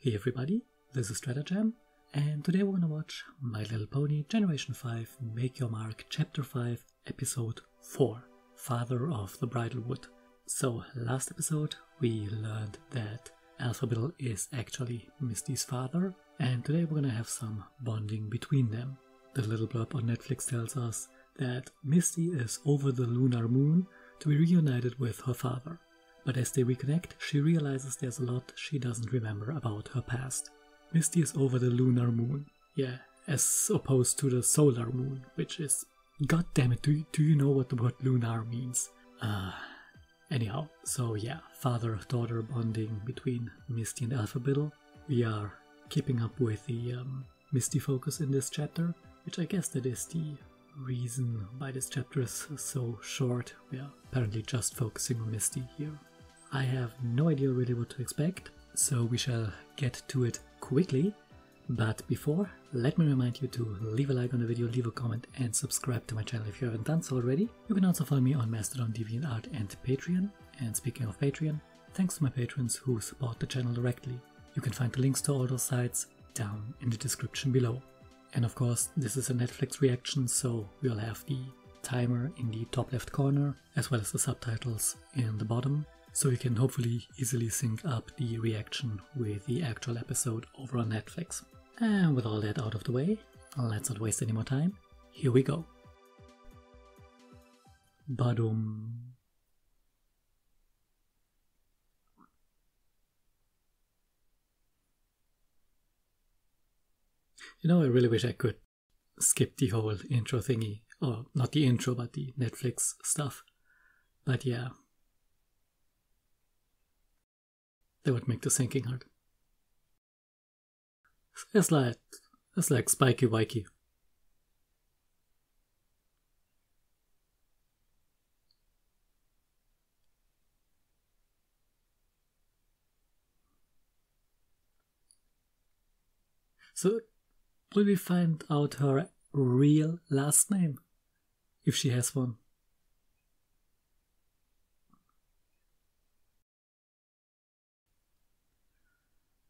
Hey everybody, this is Stratagem, and today we're gonna watch My Little Pony Generation 5 Make Your Mark Chapter 5 Episode 4, Father of the Bridlewood. So last episode we learned that Alphabettle is actually Misty's father, and today we're gonna have some bonding between them. The little blurb on Netflix tells us that Misty is over the lunar moon to be reunited with her father. But as they reconnect, she realizes there's a lot she doesn't remember about her past. Misty is over the lunar moon. Yeah, as opposed to the solar moon, which is... God damn it, do you know what the word lunar means? Anyhow, so yeah, father-daughter bonding between Misty and Alphabettle. We are keeping up with the Misty focus in this chapter, which I guess that is the reason why this chapter is so short. We are apparently just focusing on Misty here. I have no idea really what to expect, so we shall get to it quickly. But before, let me remind you to leave a like on the video, leave a comment and subscribe to my channel if you haven't done so already. You can also follow me on Mastodon, DeviantArt and Patreon. And speaking of Patreon, thanks to my patrons who support the channel directly. You can find the links to all those sites down in the description below. And of course, this is a Netflix reaction, so we'll have the timer in the top left corner, as well as the subtitles in the bottom. So you can hopefully easily sync up the reaction with the actual episode over on Netflix. And with all that out of the way, let's not waste any more time. Here we go. Badum. You know, I really wish I could skip the whole intro thingy. Or not the intro, but the Netflix stuff. But yeah. That would make the syncing hard. It's like spiky wikey. So, will we find out her real last name? If she has one.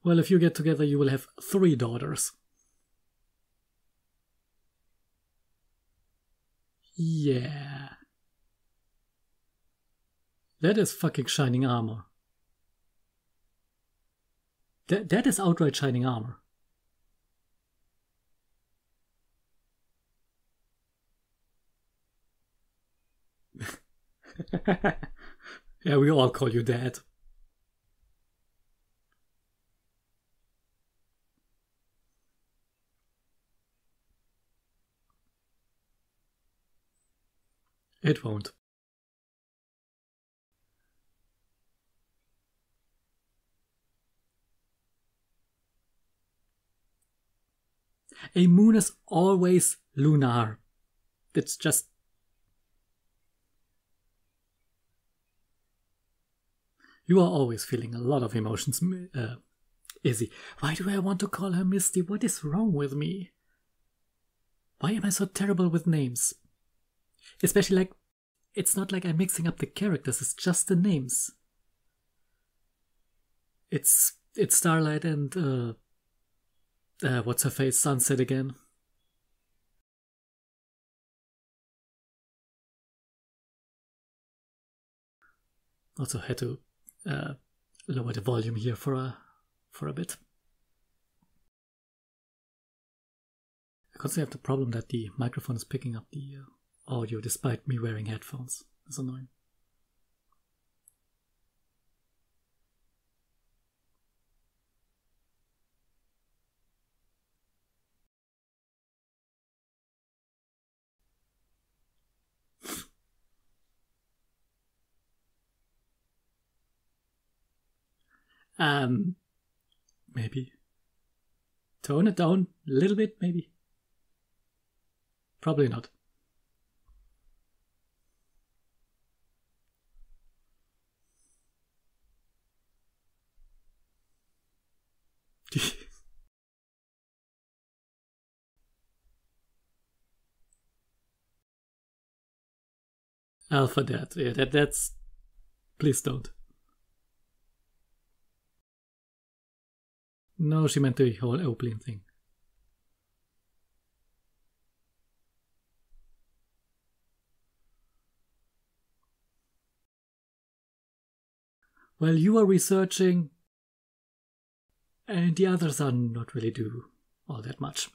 Well, if you get together, you will have 3 daughters. Yeah. That is fucking shining armor. That is outright shining armor. Yeah, we all call you Dad. It won't. A moon is always lunar. It's just... You are always feeling a lot of emotions, Izzy. Why do I want to call her Misty? What is wrong with me? Why am I so terrible with names? Especially like, it's not like I'm mixing up the characters, it's just the names. It's Starlight and, what's her face, Sunset again. Also had to lower the volume here for a bit. I constantly have the problem that the microphone is picking up the audio despite me wearing headphones. That's annoying. Maybe. Tone it down a little bit, maybe. Probably not. Alpha Dad. Yeah, that's... Please don't. No, she meant the whole Opaline thing. Well, you are researching, and the others are not really do all that much.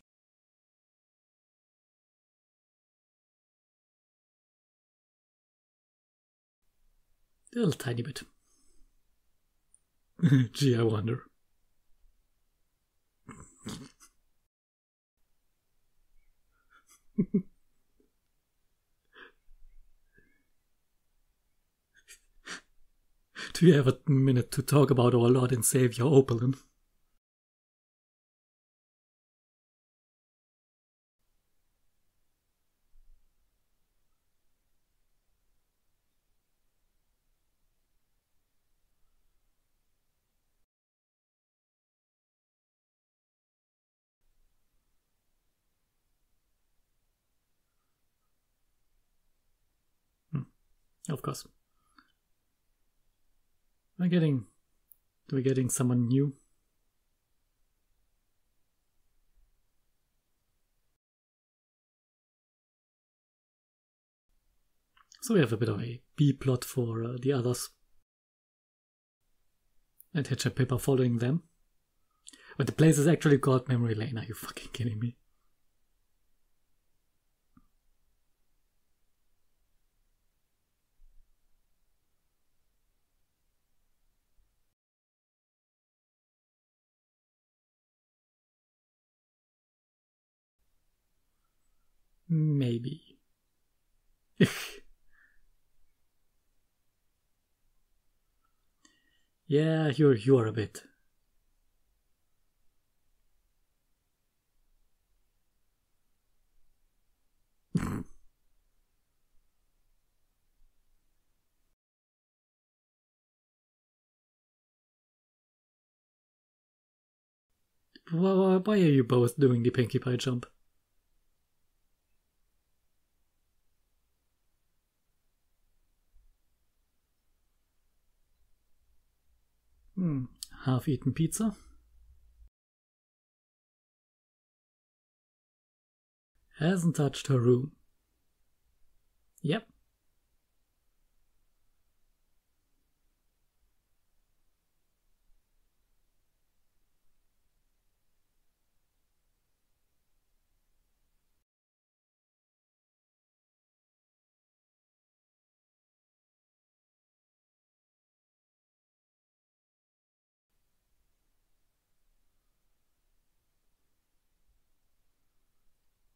A little tiny bit. Gee, I wonder. Do you have a minute to talk about our Lord and Savior Opaline? Of course. We're getting someone new. So we have a bit of a B-plot for the others. And Hitch and Pip are following them. But the place is actually called Memory Lane. Are you fucking kidding me? Maybe. Yeah, you're a bit. Why are you both doing the Pinkie Pie jump? Half-eaten pizza. Hasn't touched her room. Yep.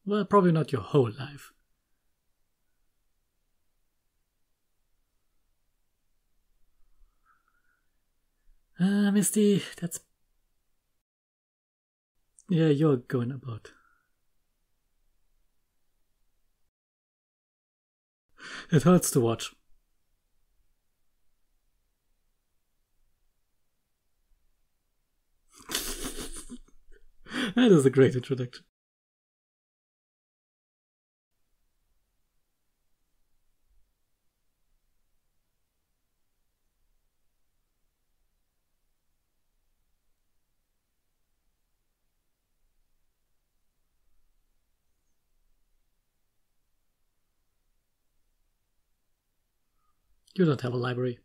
Well, probably not your whole life. Misty, that's... Yeah, you're going about. It hurts to watch. That is a great introduction. You don't have a library.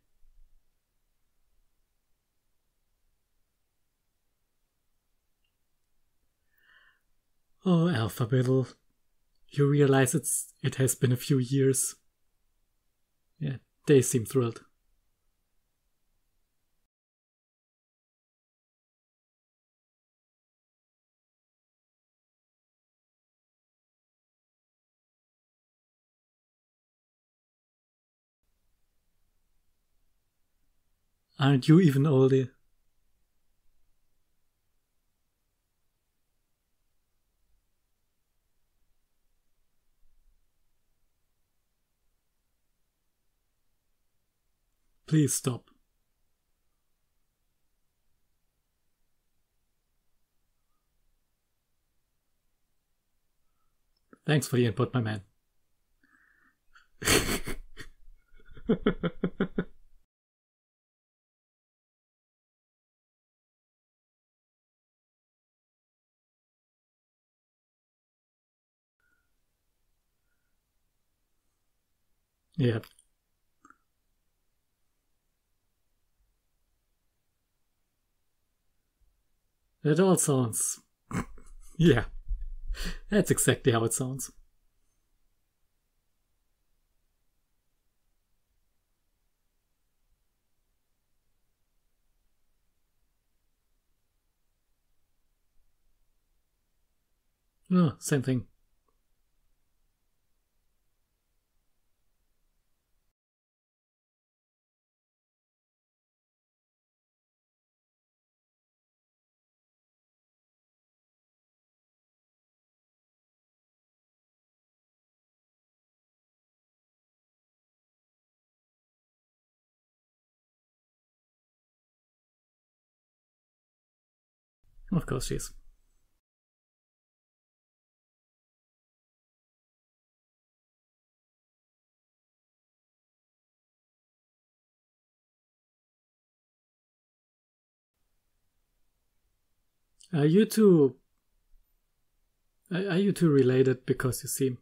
Oh, Alphabettle. You realize it has been a few years. Yeah, they seem thrilled. Aren't you even older? Please stop. Thanks for the input, my man. Yeah. It all sounds... yeah, that's exactly how it sounds. Oh, same thing. Of course she is. Are you two related because you seem...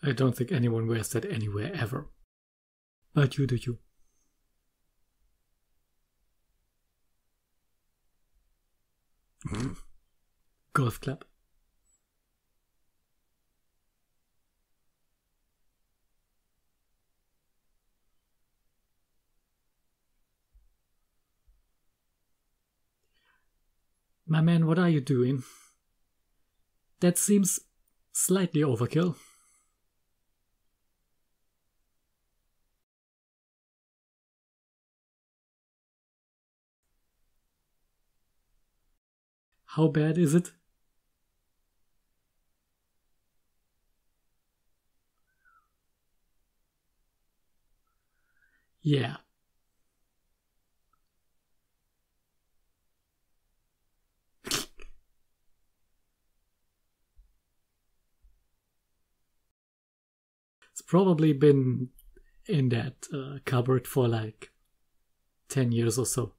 I don't think anyone wears that anywhere ever. But you do you. Golf club. My man, what are you doing? That seems slightly overkill. How bad is it? Yeah. It's probably been in that cupboard for like 10 years or so.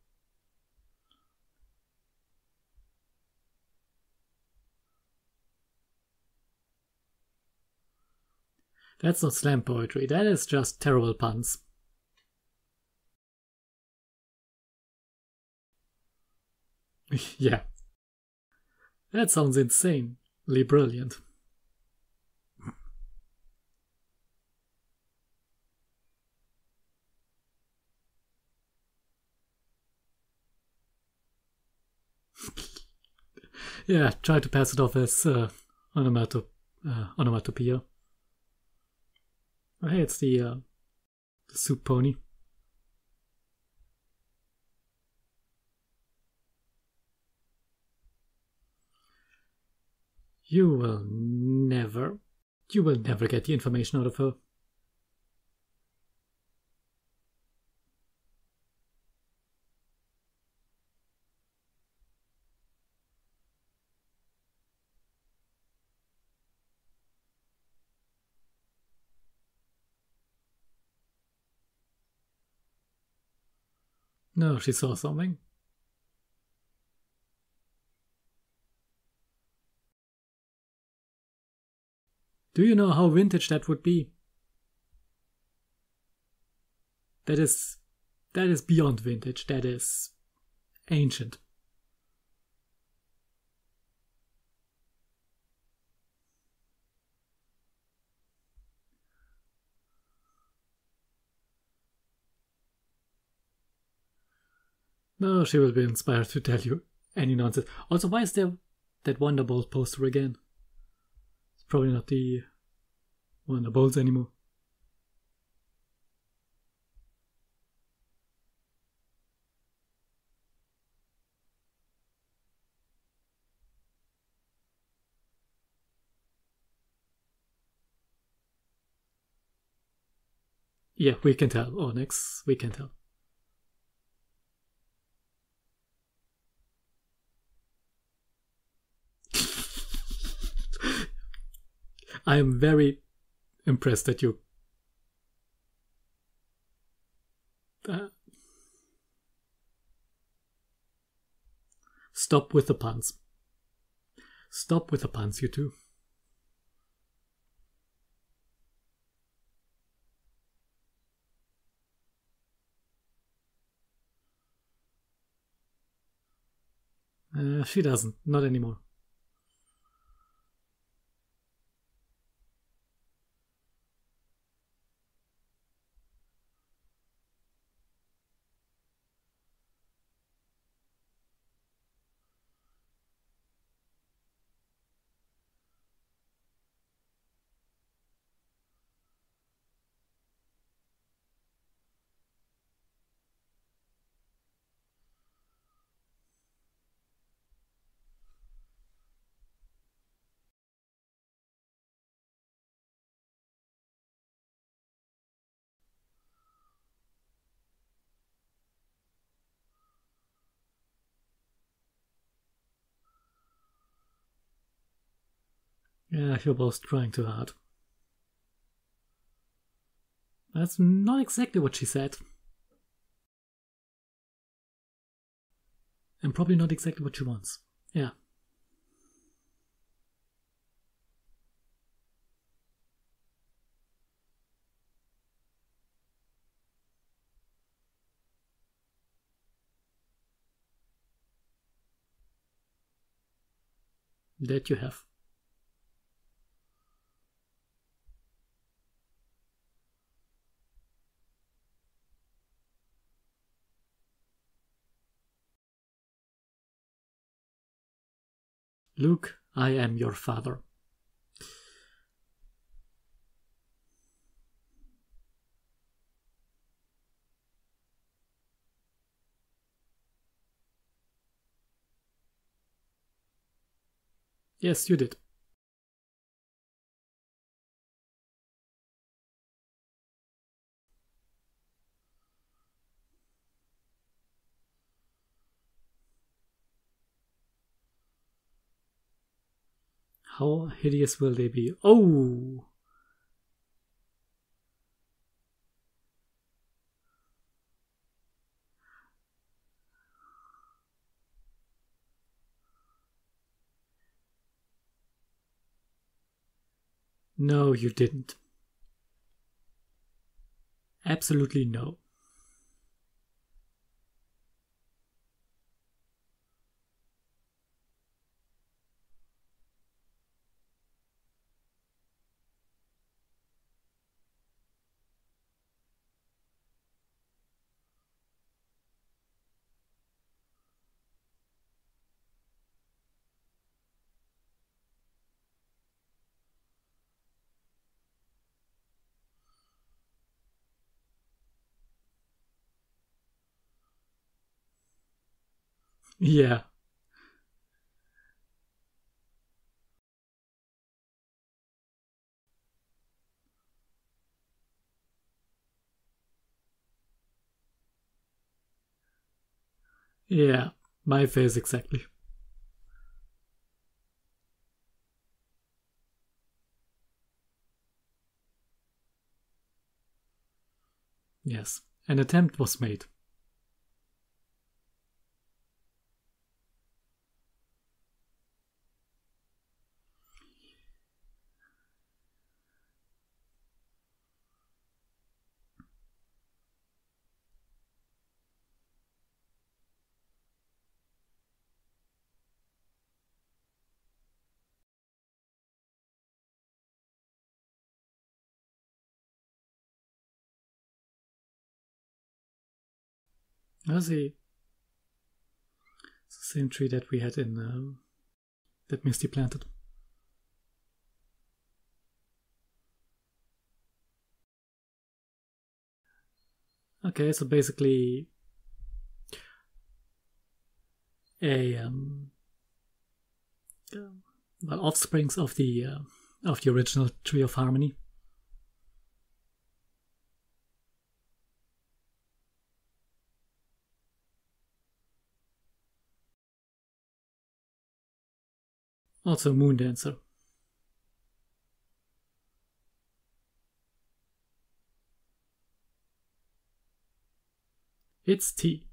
That's not slam poetry, that is just terrible puns. Yeah. That sounds insanely brilliant. Yeah, try to pass it off as onomatopoeia. Oh, hey, it's the soup pony. You will never get the information out of her. No, she saw something. Do you know how vintage that would be? That is beyond vintage. That is ancient. No, she will be inspired to tell you any nonsense. Also, why is there that Wonderbolt poster again? It's probably not the Wonderbolts anymore. Yeah, we can tell. Onyx, we can tell. I am very impressed that you... Stop with the puns. Stop with the puns, you two. She doesn't. Not anymore. Yeah, you're both trying too hard. That's not exactly what she said. And probably not exactly what she wants. Yeah. That you have. Luke, I am your father. Yes, you did. How hideous will they be? Oh! No, you didn't. Absolutely no. Yeah. Yeah, my face exactly. Yes, an attempt was made. I see. It's the same tree that we had in that Misty planted. Okay, so basically a well, offsprings of the original Tree of Harmony. Also Moon Dancer. It's tea.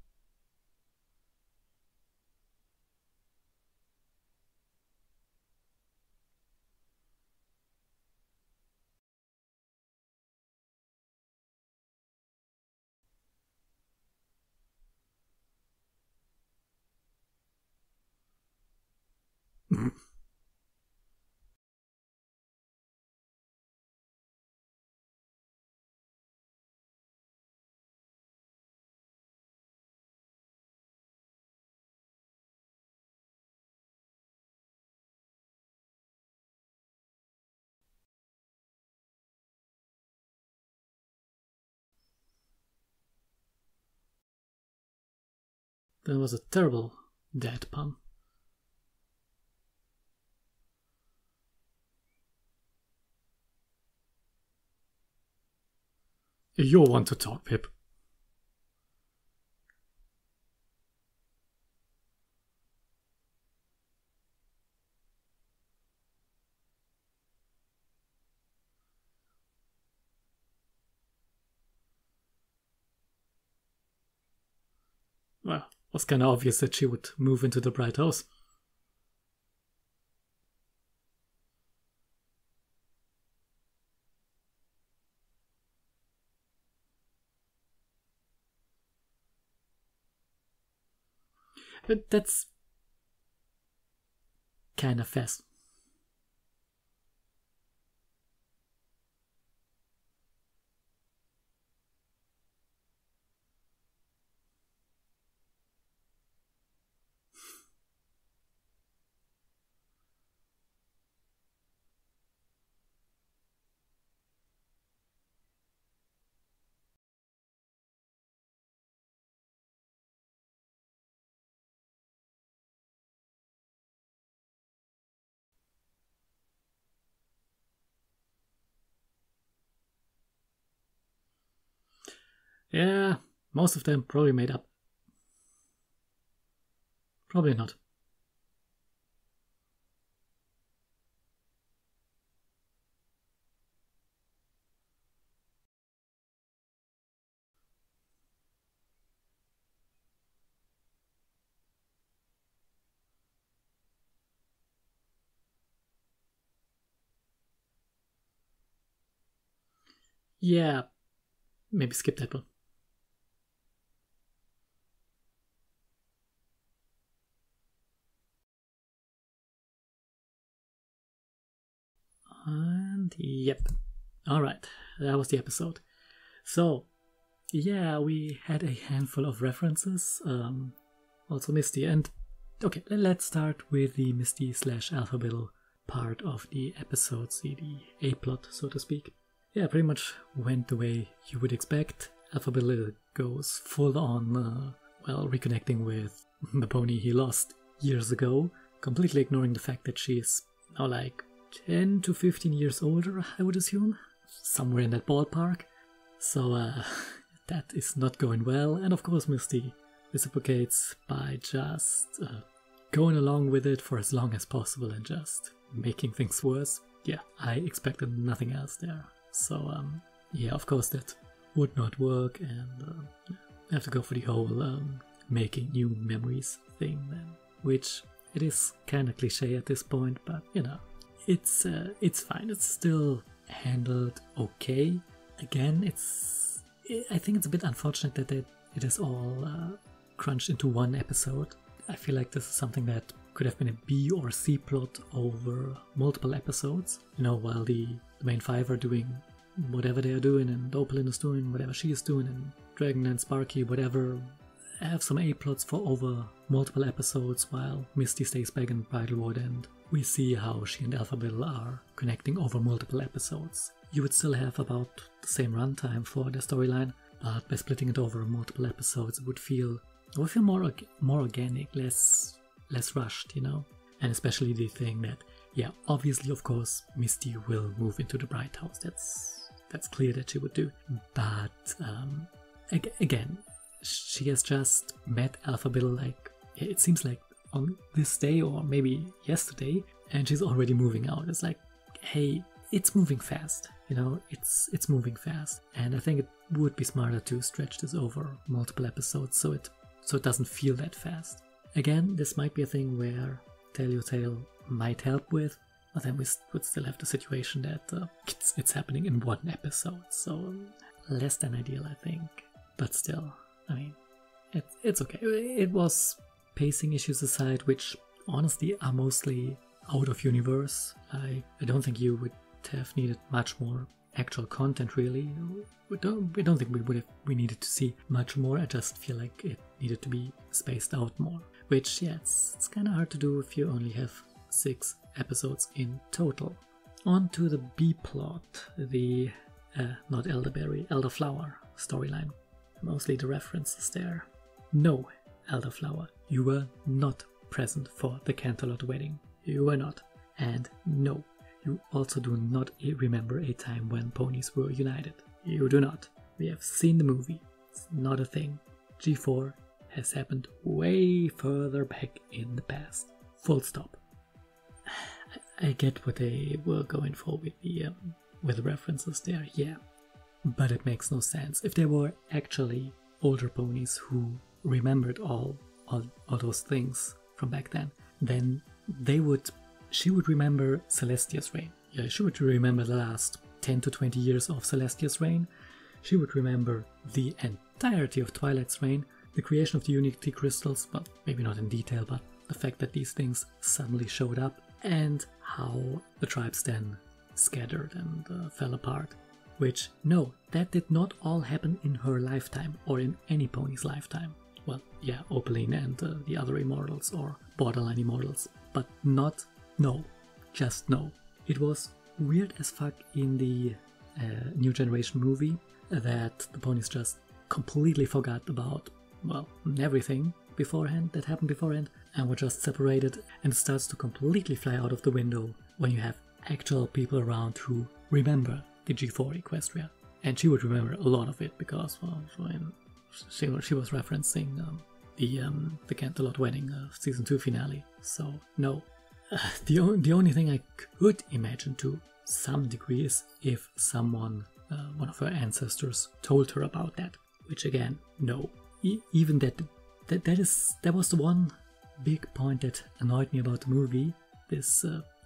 That was a terrible dad pun. You want to talk, Pip. Well, it was kind of obvious that she would move into the bright house. But that's kind of fast. Yeah, most of them probably made up. Probably not. Yeah, maybe skip that one. And yep. Alright, that was the episode. So, yeah, we had a handful of references, also Misty, and okay, let's start with the Misty / Alphabet part of the episode, the A-plot, so to speak. Yeah, pretty much went the way you would expect. Alphabet goes full on, reconnecting with the pony he lost years ago, completely ignoring the fact that she's now like 10 to 15 years older, I would assume, somewhere in that ballpark. So that is not going well, and of course Misty reciprocates by just going along with it for as long as possible and just making things worse. Yeah, I expected nothing else there. So yeah, of course that would not work, and I have to go for the whole making new memories thing then, which it is kind of cliche at this point, but you know, it's fine. It's still handled okay. Again, I think it's a bit unfortunate that it is all crunched into one episode. I feel like this is something that could have been a B or C plot over multiple episodes. You know, while the main five are doing whatever they are doing, and Opalyn is doing whatever she is doing, and Dragon and Sparky, whatever, have some A plots for over multiple episodes while Misty stays back in Bridlewood, and we see how she and Alphabet are connecting over multiple episodes. You would still have about the same runtime for the storyline, but by splitting it over multiple episodes, it would feel more organic, less rushed, you know. And especially the thing that, yeah, obviously, of course, Misty will move into the Bright House. That's clear that she would do. But again, she has just met Alphabet, like, it seems like on this day or maybe yesterday, and she's already moving out. It's like, hey, it's moving fast. You know, it's moving fast, and I think it would be smarter to stretch this over multiple episodes so it doesn't feel that fast. Again, this might be a thing where Tell Your Tale might help with, but then we would still have the situation that it's happening in one episode, so less than ideal, I think. But still, I mean, it's okay. It was pacing issues aside, which honestly are mostly out of universe. I don't think you would have needed much more actual content, really. We don't think we needed to see much more. I just feel like it needed to be spaced out more, which, yeah, it's kind of hard to do if you only have 6 episodes in total. On to the B plot, the not elderberry, elderflower storyline. Mostly the references there. No, elderflower, you were not present for the Canterlot wedding. You were not. And no, you also do not remember a time when ponies were united. You do not. We have seen the movie. It's not a thing. G4 has happened way further back in the past. Full stop. I get what they were going for with the references there, yeah. But it makes no sense. If there were actually older ponies who remembered all those things from back then she would remember Celestia's reign. Yeah, she would remember the last 10 to 20 years of Celestia's reign. She would remember the entirety of Twilight's reign, the creation of the Unity crystals, well, maybe not in detail, but the fact that these things suddenly showed up, and how the tribes then scattered and fell apart. Which, no, that did not all happen in her lifetime, or in any pony's lifetime. Well, yeah, Opaline and the other immortals, or borderline immortals, but not, no, just no. It was weird as fuck in the New Generation movie that the ponies just completely forgot about, well, everything that happened beforehand, and were just separated, and it starts to completely fly out of the window when you have actual people around who remember the G4 Equestria. And she would remember a lot of it because, well, she was referencing the Canterlot wedding season 2 finale. So no, the only thing I could imagine to some degree is if someone, one of her ancestors, told her about that. Which again, no. Even that was the one big point that annoyed me about the movie. This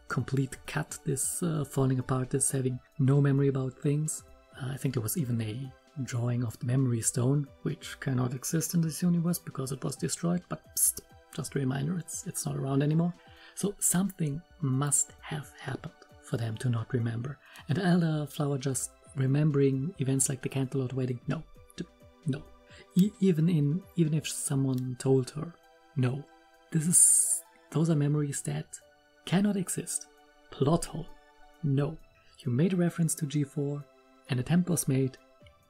complete cut, this falling apart, this having no memory about things. I think there was even a drawing of the memory stone, which cannot exist in this universe because it was destroyed, but psst, just a reminder, it's not around anymore. So something must have happened for them to not remember. And Elderflower just remembering events like the Canterlot wedding, no. Even if someone told her, no. Those are memories that cannot exist. Plot hole. No. You made a reference to G4, an attempt was made.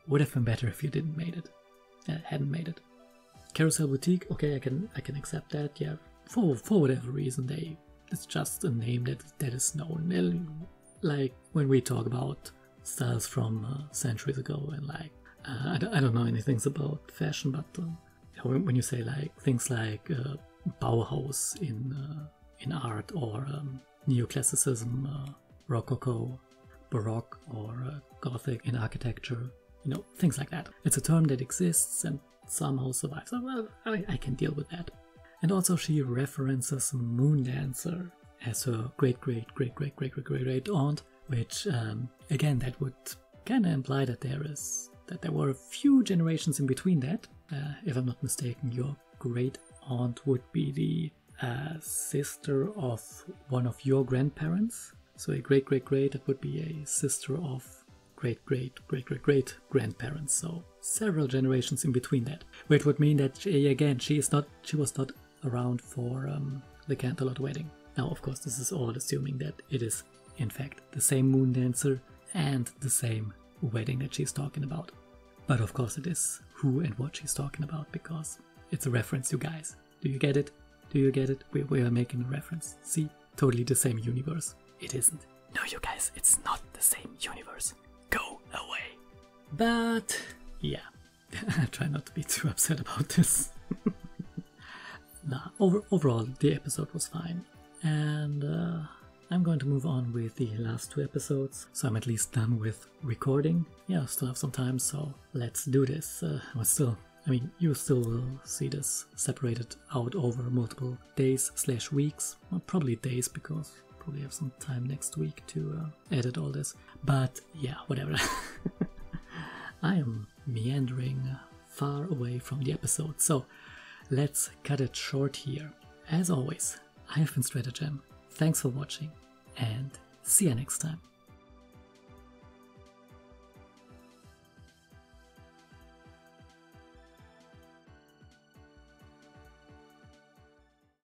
Would have been better if you hadn't made it. Carousel Boutique, okay, I can accept that, yeah. For whatever reason, it's just a name that is known. Like when we talk about styles from centuries ago, and like I don't know anything about fashion, but when you say like things like Bauhaus in art, or neoclassicism, Rococo, Baroque, or Gothic in architecture, things like that. It's a term that exists and somehow survives. So, well, I can deal with that. And also she references Moondancer as her great aunt, which again, that would kind of imply that there were a few generations in between that. If I'm not mistaken, your great aunt would be the sister of one of your grandparents. So a great that would be a sister of great grandparents. So several generations in between that. Which would mean that she was not around for the Canterlot wedding. Now, of course, this is all assuming that it is in fact the same Moondancer and the same wedding that she's talking about. But of course it is who and what she's talking about, because it's a reference, you guys. Do you get it? We are making a reference. See? Totally the same universe. It isn't. No, you guys, it's not the same universe. Go away. But, yeah. I try not to be too upset about this. Nah, overall, the episode was fine. And, I'm going to move on with the last 2 episodes, so I'm at least done with recording. Yeah, I still have some time, so let's do this. You still will see this separated out over multiple days/weeks. Well, probably days, because I probably have some time next week to edit all this. But yeah, whatever. I am meandering far away from the episode, so let's cut it short here. As always, I have been Stratagem. Thanks for watching, and see you next time.